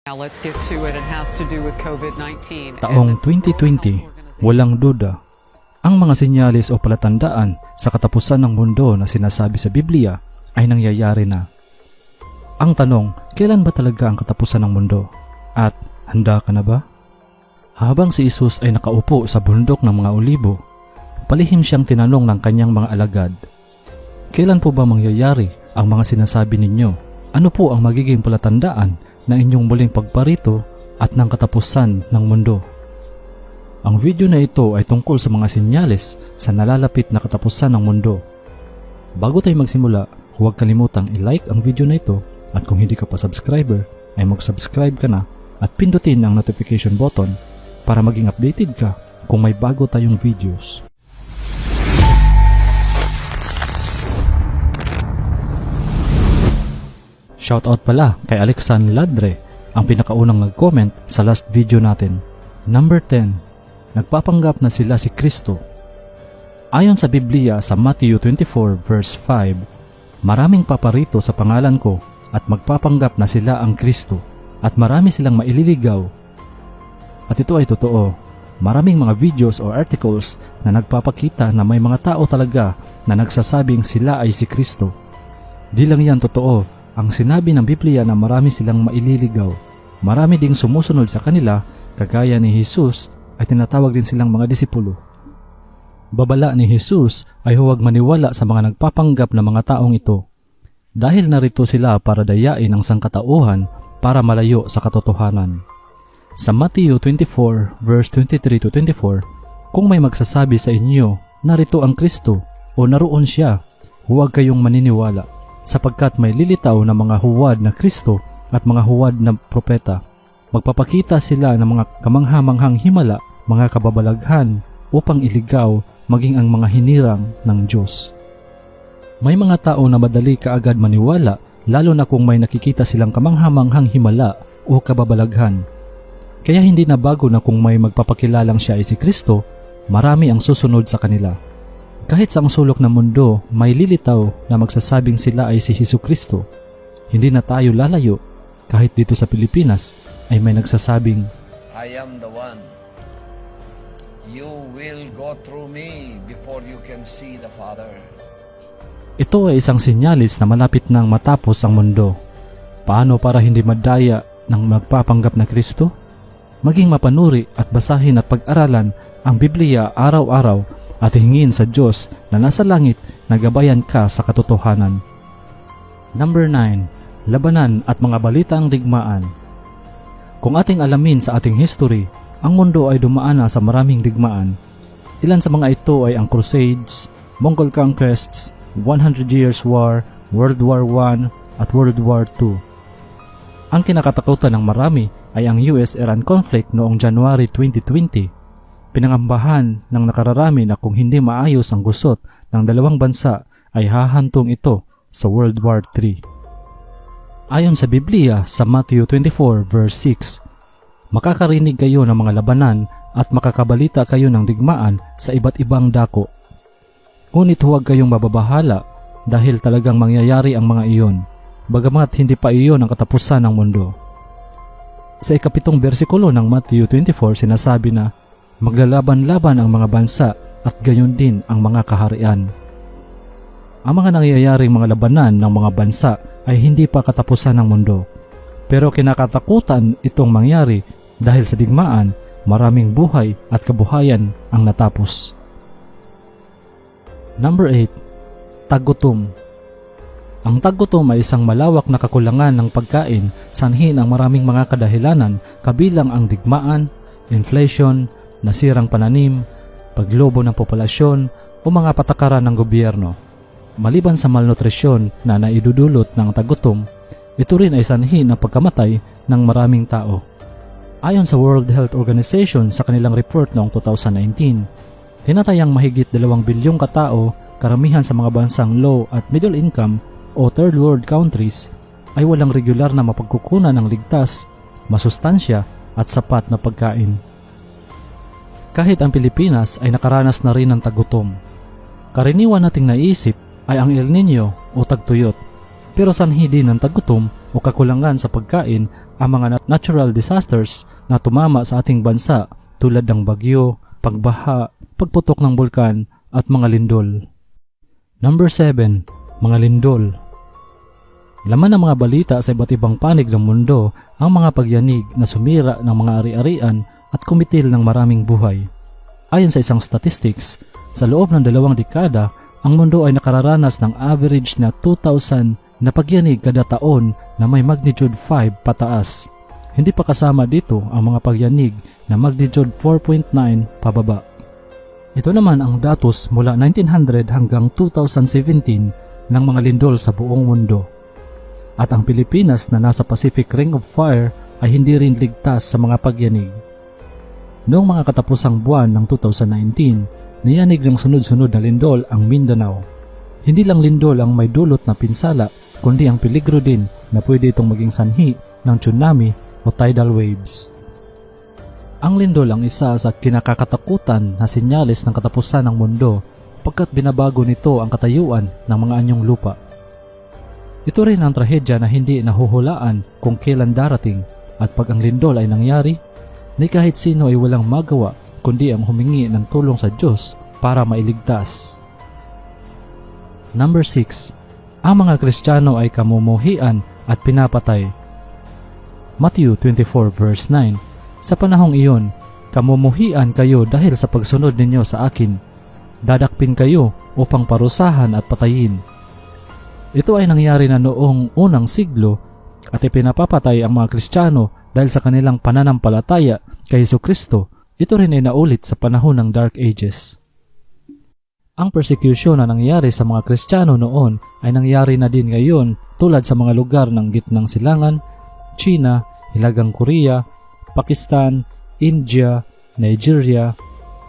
Now let's get to it. It has to do with COVID-19. Taong 2020, walang duda, ang mga sinyalis o palatandaan sa katapusan ng mundo na sinasabi sa Biblia ay nangyayari na. Ang tanong, kailan ba talaga ang katapusan ng mundo? At handa ka na ba? Habang si Jesus ay nakaupo sa bundok ng mga olibo, palihim siyang tinanong ng kanyang mga alagad, kailan po ba mangyayari ang mga sinasabi ninyo? Ano po ang magiging palatandaan na inyong muling pagparito at ng katapusan ng mundo? Ang video na ito ay tungkol sa mga senyales sa nalalapit na katapusan ng mundo. Bago tayo magsimula, huwag kalimutang i-like ang video na ito at kung hindi ka pa subscriber, ay mag-subscribe ka na at pindutin ang notification button para maging updated ka kung may bago tayong videos. Shoutout pala kay Alexan Ladre, ang pinakaunang nag-comment sa last video natin. Number 10. Nagpapanggap na sila si Kristo. Ayon sa Biblia sa Matthew 24 verse 5, maraming paparito sa pangalan ko at magpapanggap na sila ang Kristo at marami silang maililigaw. At ito ay totoo. Maraming mga videos o articles na nagpapakita na may mga tao talaga na nagsasabing sila ay si Kristo. Di lang yan totoo. Ang sinabi ng Biblia na marami silang maililigaw. Marami ding sumusunod sa kanila, kagaya ni Jesus ay tinatawag din silang mga disipulo. Babala ni Jesus ay huwag maniwala sa mga nagpapanggap na mga taong ito, dahil narito sila para dayain ang sangkatauhan para malayo sa katotohanan. Sa Matthew 24 verse 23 to 24, kung may magsasabi sa inyo, narito ang Kristo o naroon siya, huwag kayong maniniwala, sapagkat may lilitaw na mga huwad na Kristo at mga huwad na propeta. Magpapakita sila ng mga kamangha-manghang himala, mga kababalaghan upang iligaw maging ang mga hinirang ng Diyos. May mga tao na madali kaagad maniwala, lalo na kung may nakikita silang kamangha-manghang himala o kababalaghan. Kaya hindi na bago na kung may magpapakilalang siya ay si Kristo, marami ang susunod sa kanila. Kahit sa ang sulok ng mundo, may lilitaw na magsasabing sila ay si Jesucristo. Hindi na tayo lalayo. Kahit dito sa Pilipinas ay may nagsasabing, I am the one. You will go through me before you can see the Father. ito ay isang sinyalis na malapit nang matapos ang mundo. Paano para hindi madaya ng magpapanggap na Kristo? Maging mapanuri at basahin at pag-aralan ang Biblia araw-araw at hingin sa Diyos na nasa langit na gabayan ka sa katotohanan. Number 9. Labanan at mga balitang digmaan. Kung ating alamin sa ating history, ang mundo ay dumaan na sa maraming digmaan. Ilan sa mga ito ay ang Crusades, Mongol Conquests, 100 Years War, World War I at World War II. Ang kinakatakutan ng marami ay ang US-Iran conflict noong January 2020. Pinangambahan ng nakararami na kung hindi maayos ang gusot ng dalawang bansa ay hahantong ito sa World War III. Ayon sa Biblia sa Matthew 24 verse 6, makakarinig kayo ng mga labanan at makakabalita kayo ng digmaan sa iba't ibang dako. Ngunit huwag kayong mababahala dahil talagang mangyayari ang mga iyon, bagamat hindi pa iyon ang katapusan ng mundo. Sa ikapitong bersikulo ng Matthew 24 sinasabi na, maglalaban-laban ang mga bansa at gayon din ang mga kaharian. Ang mga nangyayaring mga labanan ng mga bansa ay hindi pa katapusan ng mundo. Pero kinakatakutan itong mangyari dahil sa digmaan, maraming buhay at kabuhayan ang natapos. Number 8. Taggutom. Ang taggutom ay isang malawak na kakulangan ng pagkain sanhi ng maraming mga kadahilanan kabilang ang digmaan, inflation, nasirang pananim, paglobo ng populasyon o mga patakaran ng gobyerno. Maliban sa malnutrisyon na naidudulot ng taggutom, ito rin ay sanhi ng pagkamatay ng maraming tao. Ayon sa World Health Organization sa kanilang report noong 2019, tinatayang mahigit 2 bilyong katao, karamihan sa mga bansang low at middle income o third world countries, ay walang regular na mapagkukunan ng ligtas, masustansya at sapat na pagkain. Kahit ang Pilipinas ay nakaranas na rin ng taggutom. Karaniwan nating naisip ay ang El Nino o tagtuyot, pero sanhi din ng taggutom o kakulangan sa pagkain ang mga natural disasters na tumama sa ating bansa tulad ng bagyo, pagbaha, pagputok ng bulkan at mga lindol. Number 7. Mga lindol. Laman ng mga balita sa iba't ibang panig ng mundo ang mga pagyanig na sumira ng mga ari-arian at kumitil ng maraming buhay. Ayon sa isang statistics, sa loob ng 2 dekada, ang mundo ay nakararanas ng average na 2,000 na pagyanig kada taon na may magnitude 5 pataas. Hindi pa kasama dito ang mga pagyanig na magnitude 4.9 pababa. Ito naman ang datos mula 1900 hanggang 2017 ng mga lindol sa buong mundo. At ang Pilipinas na nasa Pacific Ring of Fire ay hindi rin ligtas sa mga pagyanig. Noong mga katapusang buwan ng 2019, niyanig ng sunod-sunod na lindol ang Mindanao. Hindi lang lindol ang may dulot na pinsala, kundi ang peligro din na pwede itong maging sanhi ng tsunami o tidal waves. Ang lindol ang isa sa kinakakatakutan na sinyalis ng katapusan ng mundo pagkat binabago nito ang katayuan ng mga anyong lupa. Ito rin ang trahedya na hindi nahuhulaan kung kailan darating at pag ang lindol ay nangyari, ni kahit sino ay walang magawa kundi ang humingi ng tulong sa Diyos para mailigtas. Number 6. Ang mga Kristiyano ay kamumuhian at pinapatay. Matthew 24 verse 9. Sa panahong iyon, kamumuhian kayo dahil sa pagsunod ninyo sa akin. Dadakpin kayo upang parusahan at patayin. Ito ay nangyari na noong unang siglo at ipinapapatay ang mga Kristiyano dahil sa kanilang pananampalataya kay Jesucristo. Ito rin ay naulit sa panahon ng Dark Ages. Ang persecution na nangyari sa mga Kristiyano noon ay nangyari na din ngayon tulad sa mga lugar ng Gitnang Silangan, China, Hilagang Korea, Pakistan, India, Nigeria,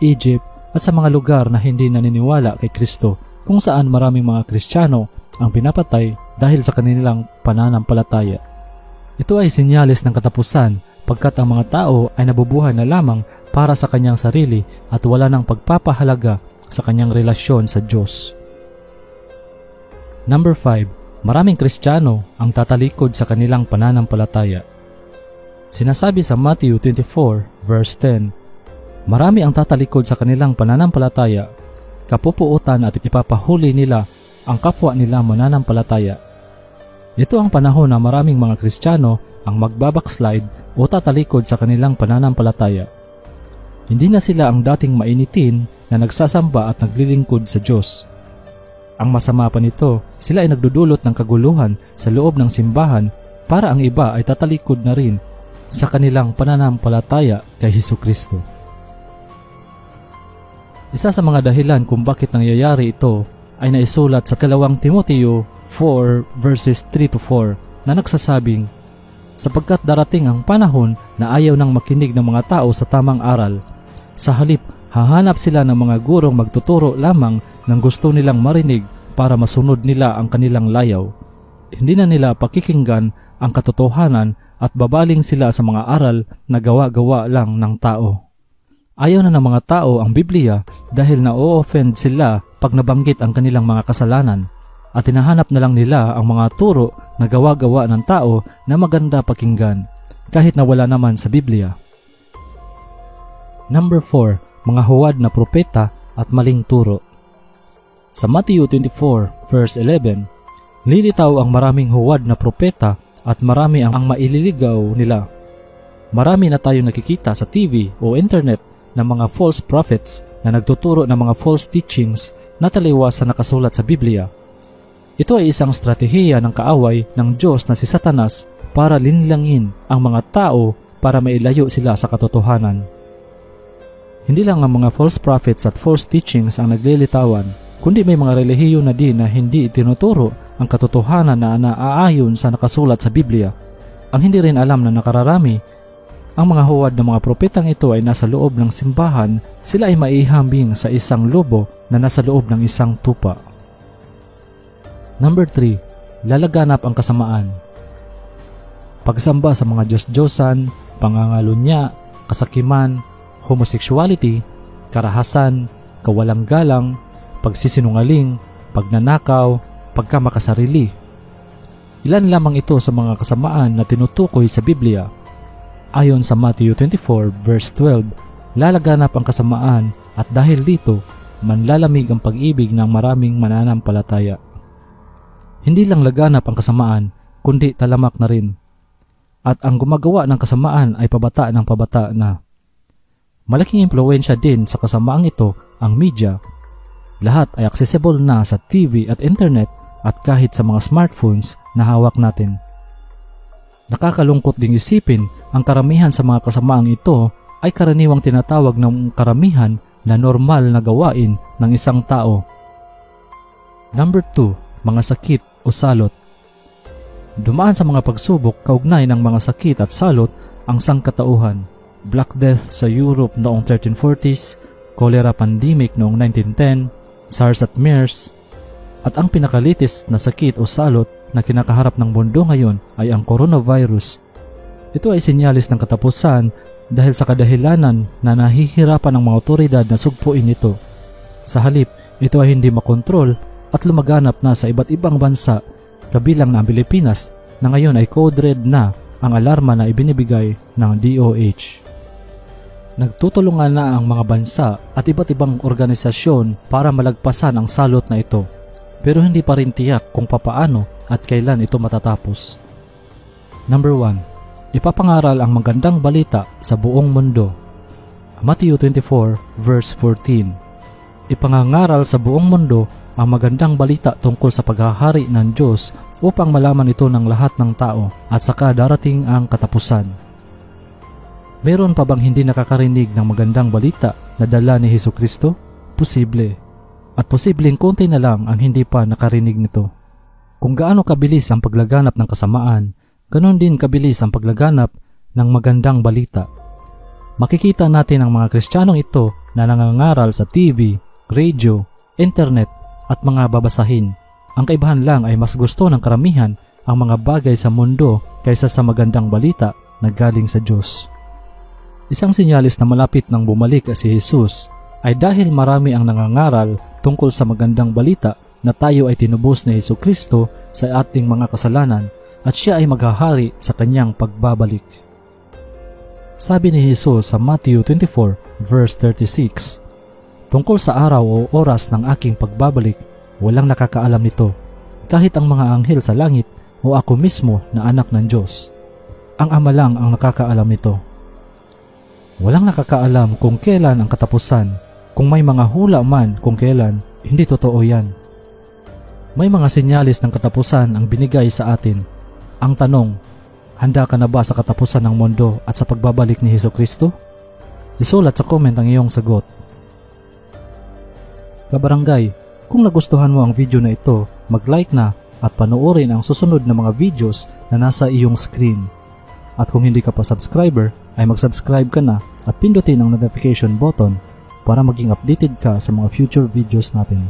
Egypt at sa mga lugar na hindi naniniwala kay Kristo kung saan maraming mga Kristiyano ang pinapatay dahil sa kanilang pananampalataya. Ito ay sinyalis ng katapusan pagkat ang mga tao ay nabubuhay na lamang para sa kanyang sarili at wala nang pagpapahalaga sa kanyang relasyon sa Diyos. Number 5. Maraming Kristiyano ang tatalikod sa kanilang pananampalataya. Sinasabi sa Matthew 24 verse 10, marami ang tatalikod sa kanilang pananampalataya, kapupuutan at ipapahuli nila ang kapwa nila mananampalataya. Ito ang panahon na maraming mga Kristiyano ang magbabackslide o tatalikod sa kanilang pananampalataya. Hindi na sila ang dating mainitin na nagsasamba at naglilingkod sa Diyos. Ang masama pa nito, sila ay nagdudulot ng kaguluhan sa loob ng simbahan para ang iba ay tatalikod na rin sa kanilang pananampalataya kay Jesucristo. Isa sa mga dahilan kung bakit nangyayari ito ay naisulat sa 2 Timoteo 4 verses 3-4 na nagsasabing, sapagkat darating ang panahon na ayaw nang makinig ng mga tao sa tamang aral. Sa halip, hahanap sila ng mga gurong magtuturo lamang ng gusto nilang marinig para masunod nila ang kanilang layaw. Hindi na nila pakikinggan ang katotohanan at babaling sila sa mga aral na gawa-gawa lang ng tao. Ayaw na ng mga tao ang Biblia dahil na-o-offend sila pag nabanggit ang kanilang mga kasalanan at hinahanap na lang nila ang mga turo na gawa-gawa ng tao na maganda pakinggan kahit na wala naman sa Biblia. Number 4. Mga huwad na propeta at maling turo. Sa Matthew 24 verse 11, lilitaw ang maraming huwad na propeta at marami ang maililigaw nila. Marami na tayong nakikita sa TV o internet ng mga false prophets na nagtuturo ng mga false teachings na taliwas sa nakasulat sa Biblia. Ito ay isang stratehiya ng kaaway ng Diyos na si Satanas para linlangin ang mga tao para mailayo sila sa katotohanan. Hindi lang ang mga false prophets at false teachings ang naglilitawan, kundi may mga relihiyon na din na hindi itinuturo ang katotohanan na naaayon sa nakasulat sa Biblia. Ang hindi rin alam na nakararami ang mga huwad ng mga propetang ito ay nasa loob ng simbahan, sila ay maihambing sa isang lobo na nasa loob ng isang tupa. Number 3. Lalaganap ang kasamaan. Pagsamba sa mga Diyos-Diyosan, pangangalunya, kasakiman, homosexuality, karahasan, kawalang galang, pagsisinungaling, pagnanakaw, pagkamakasarili. Ilan lamang ito sa mga kasamaan na tinutukoy sa Biblia. Ayon sa Matthew 24 verse 12, lalaganap ang kasamaan at dahil dito, manlalamig ang pag-ibig ng maraming mananampalataya. Hindi lang laganap ang kasamaan, kundi talamak na rin. At ang gumagawa ng kasamaan ay pabata ng pabata na. Malaking impluwensya din sa kasamaang ito ang media. Lahat ay accessible na sa TV at internet at kahit sa mga smartphones na hawak natin. Nakakalungkot ding isipin ang karamihan sa mga kasamaang ito ay karaniwang tinatawag ng karamihan na normal na gawain ng isang tao. Number 2, mga sakit o salot. Dumaan sa mga pagsubok kaugnay ng mga sakit at salot ang sangkatauhan. Black Death sa Europe noong 1340s, cholera pandemic noong 1910, SARS at MERS, at ang pinakalitis na sakit o salot na kinakaharap ng mundo ngayon ay ang coronavirus. Ito ay sinyalis ng katapusan dahil sa kadahilanan na nahihirapan ng mga otoridad na sugpuin ito. Sa halip, ito ay hindi makontrol at lumaganap na sa iba't ibang bansa, kabilang na ang Pilipinas na ngayon ay code red na ang alarma na ibinibigay ng DOH. Nagtutulungan na ang mga bansa at iba't ibang organisasyon para malagpasan ang salot na ito, pero hindi pa rin tiyak kung papaano at kailan ito matatapos. Number 1. Ipapangaral ang magandang balita sa buong mundo. Matthew 24 verse 14. Ipangangaral sa buong mundo ang magandang balita tungkol sa paghahari ng Diyos upang malaman ito ng lahat ng tao at saka darating ang katapusan. Meron pa bang hindi nakakarinig ng magandang balita na dala ni Hesukristo? Posible. At posibleng konti na lang ang hindi pa nakarinig nito. Kung gaano kabilis ang paglaganap ng kasamaan, ganon din kabilis ang paglaganap ng magandang balita. Makikita natin ang mga Kristiyanong ito na nangangaral sa TV, radio, internet at mga babasahin. Ang kaibahan lang ay mas gusto ng karamihan ang mga bagay sa mundo kaysa sa magandang balita na galing sa Diyos. Isang sinyalis na malapit nang bumalik si Jesus ay dahil marami ang nangangaral tungkol sa magandang balita na tayo ay tinubos ni Hesukristo sa ating mga kasalanan at siya ay maghahari sa kanyang pagbabalik. Sabi ni Jesus sa Matthew 24 verse 36, tungkol sa araw o oras ng aking pagbabalik, walang nakakaalam nito, kahit ang mga anghel sa langit o ako mismo na anak ng Diyos. Ang Ama lang ang nakakaalam nito. Walang nakakaalam kung kailan ang katapusan. Kung may mga hula man kung kailan, hindi totoo yan. May mga sinyalis ng katapusan ang binigay sa atin. Ang tanong, handa ka na ba sa katapusan ng mundo at sa pagbabalik ni Hesukristo? Isulat sa comment ang iyong sagot. Kabarangay, kung nagustuhan mo ang video na ito, mag-like na at panoorin ang susunod na mga videos na nasa iyong screen. At kung hindi ka pa subscriber, ay mag-subscribe ka na at pindutin ang notification button para maging updated ka sa mga future videos natin.